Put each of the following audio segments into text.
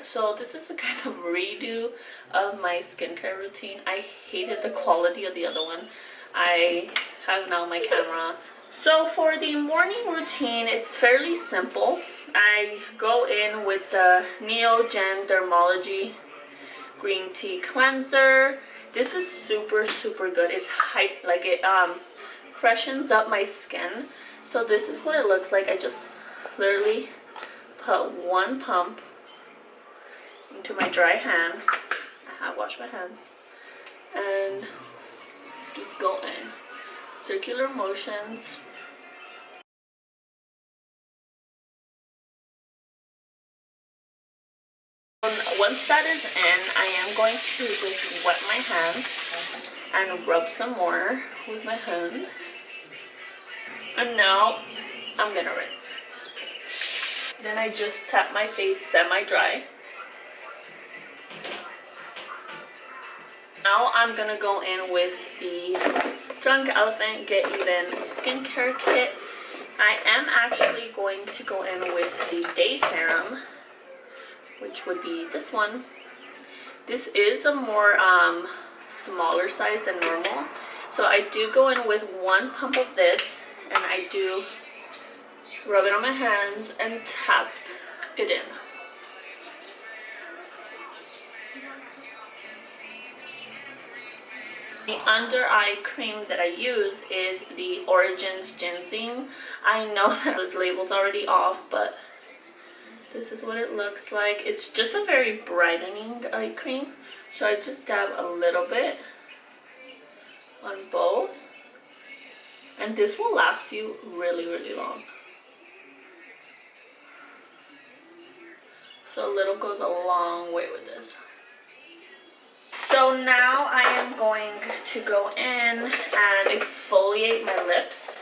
So this is a kind of redo of my skincare routine. I hated the quality of the other one. I have now my camera. So for the morning routine, it's fairly simple. I go in with the Neogen Dermology green tea cleanser. This is super good. It's it freshens up my skin. So this is what it looks like. I just literally put one pump into my dry hand. I have washed my hands and just go in circular motions. Once that is in, I am going to just wet my hands and rub some more with my hands. And now I'm gonna rinse. Then I just tap my face semi-dry. Now I'm gonna go in with the Drunk Elephant Get Even skincare kit. I am actually going to go in with the day serum, which would be this one. This is a more smaller size than normal, so I do go in with one pump of this, and I do rub it on my hands and tap it in. The under eye cream that I use is the Origins Ginseng. I know that the label's already off, but this is what it looks like. It's just a very brightening eye cream, so I just dab a little bit on both, and this will last you really long. So a little goes a long way with this. So now I am going to go in and exfoliate my lips.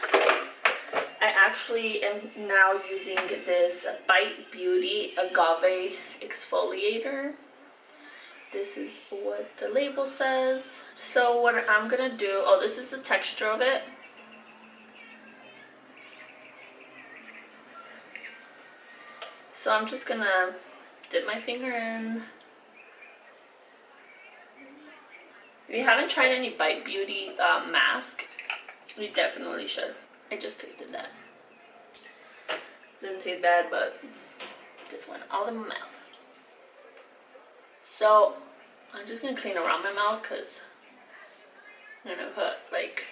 I actually am now using this Bite Beauty Agave Exfoliator. This is what the label says. So what I'm gonna do, oh, this is the texture of it. So I'm just gonna dip my finger in. If you haven't tried any Bite Beauty mask, you definitely should. I just tasted that. Didn't taste bad, but just went all in my mouth. So I'm just gonna clean around my mouth because I'm gonna put like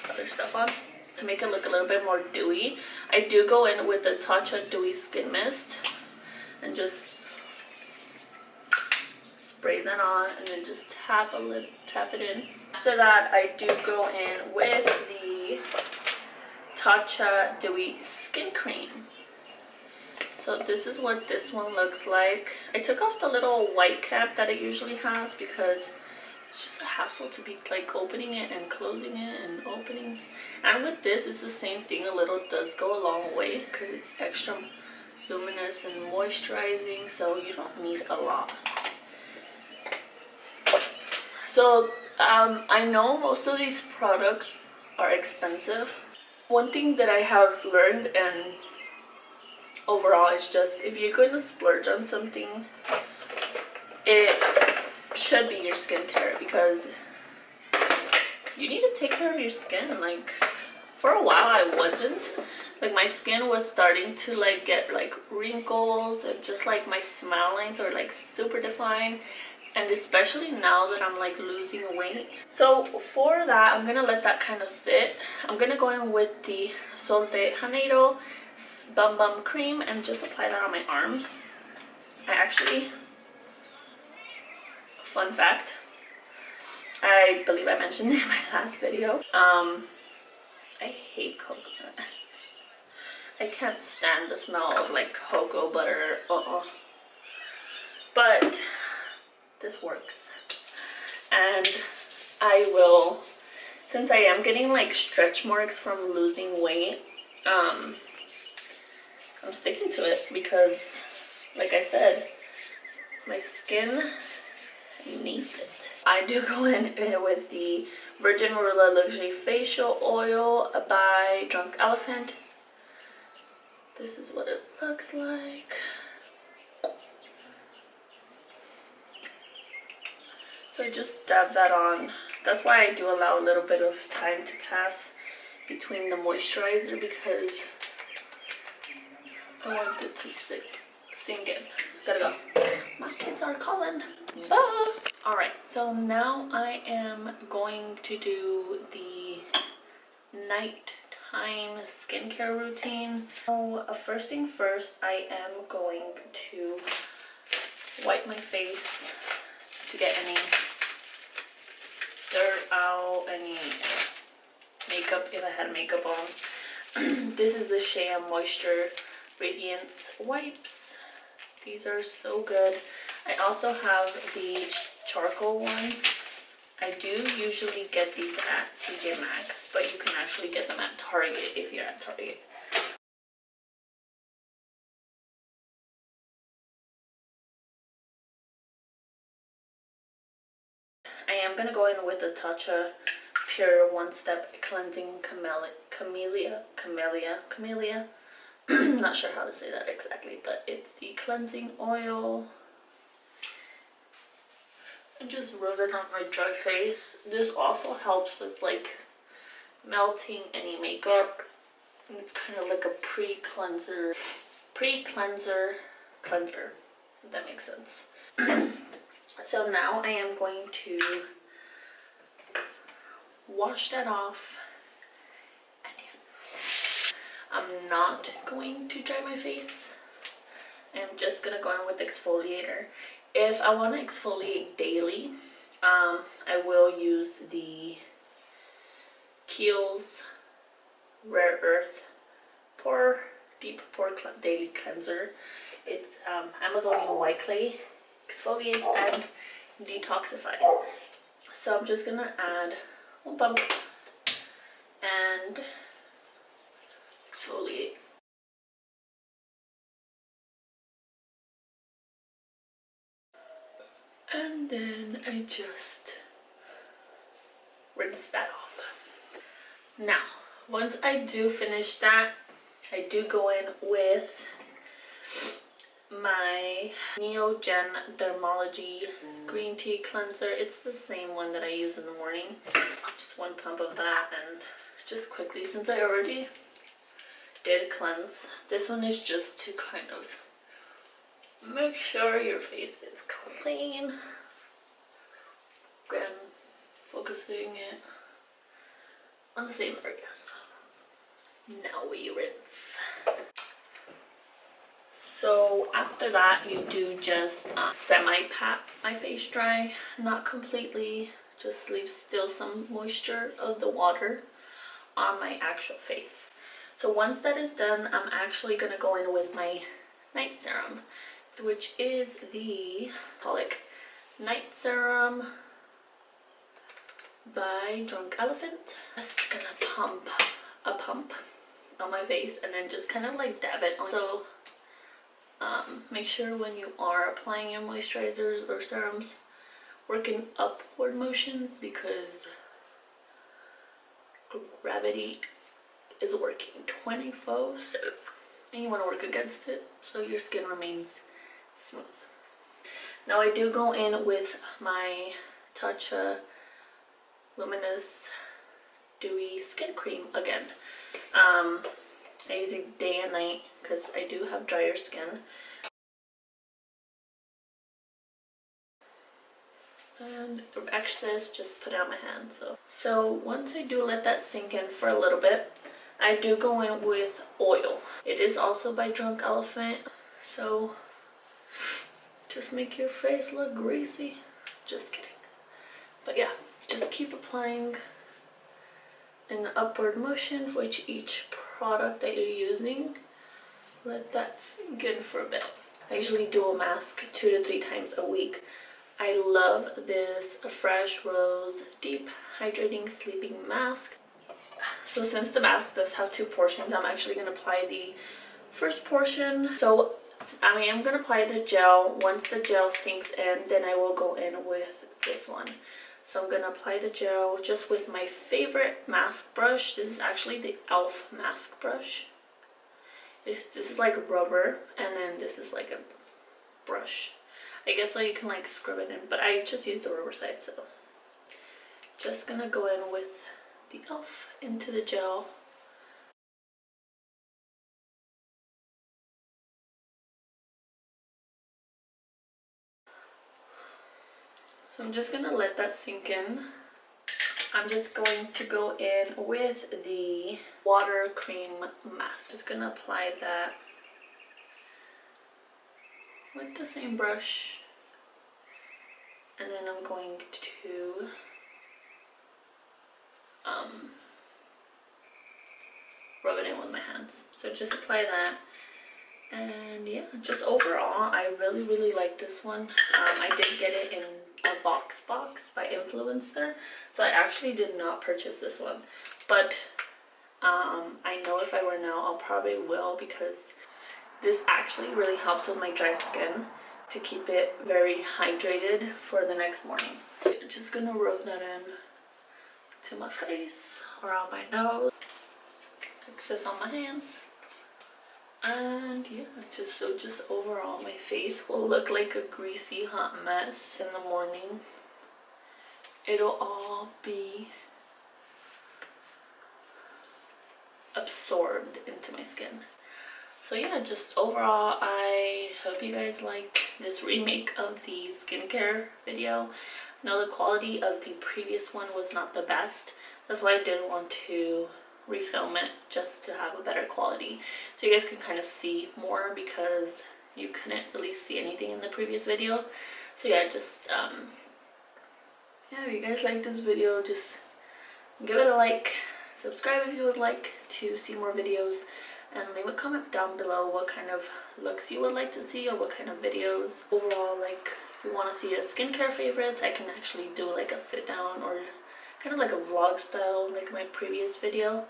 other stuff on to make it look a little bit more dewy. I do go in with the Tatcha Dewy Skin Mist and just spray that on, and then just tap it in. After that, I do go in with the Tatcha Dewy Skin Cream. So this is what this one looks like. I took off the little white cap that it usually has because it's just a hassle to be like opening it and closing it and opening. And with this, it's the same thing. A little does go a long way because it's extra luminous and moisturizing, so you don't need a lot. So I know most of these products are expensive. One thing that I have learned and overall is just if you're going to splurge on something, it should be your skincare, because you need to take care of your skin. Like for a while I wasn't. Like my skin was starting to like get like wrinkles, and just like my smile lines are like super defined. And especially now that I'm like losing weight. So for that, I'm gonna let that kind of sit. I'm gonna go in with the Sol de Janeiro Bum Bum Cream and just apply that on my arms. I actually, fun fact, I believe I mentioned in my last video, I hate coconut. I can't stand the smell of like cocoa butter. But this works, and I will, since I am getting like stretch marks from losing weight, I'm sticking to it because, like I said, my skin needs it. I do go in with the Virgin Marula Luxury Facial Oil by Drunk Elephant. This is what it looks like. So I just dab that on. That's why I do allow a little bit of time to pass between the moisturizer, because I want it to sink in. Gotta go. My kids are calling. Bye. Alright, so now I am going to do the nighttime skincare routine. So first thing first, I am going to wipe my face to get any dirt out, any makeup if I had makeup on. This is the Shea Moisture Radiance wipes. These are so good. I also have the charcoal ones. I do usually get these at TJ Maxx, but you can actually get them at Target if you're at Target. I am going to go in with the Tatcha Pure One Step Cleansing Camellia. Not sure how to say that exactly, but it's the cleansing oil. And just rub it on my dry face. This also helps with like melting any makeup. And it's kind of like a pre-cleanser, if that makes sense. So now I am going to wash that off. I'm not going to dry my face. I'm just gonna go in with exfoliator. If I want to exfoliate daily, I will use the Kiehl's Rare Earth Deep Pore Daily Cleanser. It's Amazonian white clay, exfoliates and detoxifies. So I'm just gonna add one pump and exfoliate. And then I just rinse that off. Now, once I do finish that, I do go in with my Neogen Dermalogy Green Tea Cleanser. It's the same one that I use in the morning. Just one pump of that, and just quickly, since I already did cleanse, this one is just to kind of make sure your face is clean. Again, focusing it on the same areas. Now we rinse. So after that, you do just semi-pat my face dry, not completely, just leave still some moisture of the water on my actual face. So once that is done, I'm actually going to go in with my night serum, which is the Night Serum by Drunk Elephant. Just gonna pump a pump on my face and then just kind of like dab it on. So make sure when you are applying your moisturizers or serums, work in upward motions, because gravity is working 24/7 and you want to work against it so your skin remains smooth. Now I do go in with my Tatcha Luminous Dewy Skin Cream again. I use it day and night because I do have drier skin. And excess just put out my hand. So once I do let that sink in for a little bit, I do go in with oil. It is also by Drunk Elephant, so just make your face look greasy. Just kidding. But yeah, just keep applying in the upward motion for each product that you're using. Let that sink in for a bit. I usually do a mask 2 to 3 times a week. I love this Fresh Rose Deep Hydrating Sleeping Mask. So since the mask does have 2 portions, I'm actually going to apply the first portion. So I am going to apply the gel. Once the gel sinks in, then I will go in with this one. So I'm going to apply the gel just with my favorite mask brush. This is actually the e.l.f. mask brush. This is like rubber, and then this is like a brush. I guess like you can like scrub it in, but I just used the rubber side. So just gonna go in with the e.l.f. into the gel. So I'm just gonna let that sink in. I'm just going to go in with the water cream mask. Just gonna apply that with the same brush, and then I'm going to rub it in with my hands. So just apply that, and yeah, just overall I really like this one. I did get it in a box by Influencer, so I actually did not purchase this one, but I know if I were now I'll probably will, because this actually really helps with my dry skin to keep it very hydrated for the next morning. I'm just gonna rub that in to my face, around my nose, excess on my hands, and yeah, it's just so just overall my face will look like a greasy hot mess in the morning. It'll all be absorbed into my skin. So yeah, just overall I hope you guys like this remake of the skincare video. I know the quality of the previous one was not the best, that's why I did want to refilm it, just to have a better quality so you guys can kind of see more, because you couldn't really see anything in the previous video. So yeah, just yeah, if you guys like this video, just give it a like, subscribe if you would like to see more videos, and leave a comment down below what kind of looks you would like to see, or what kind of videos. Overall, like if you want to see a skincare favorites, I can actually do like a sit down or kind of like a vlog style like my previous video,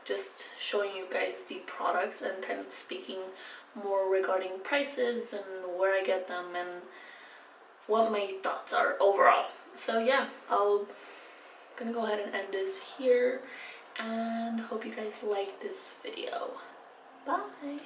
just showing you guys the products and kind of speaking more regarding prices and where I get them and what my thoughts are overall. So yeah, gonna go ahead and end this here, and hope you guys like this video. Bye.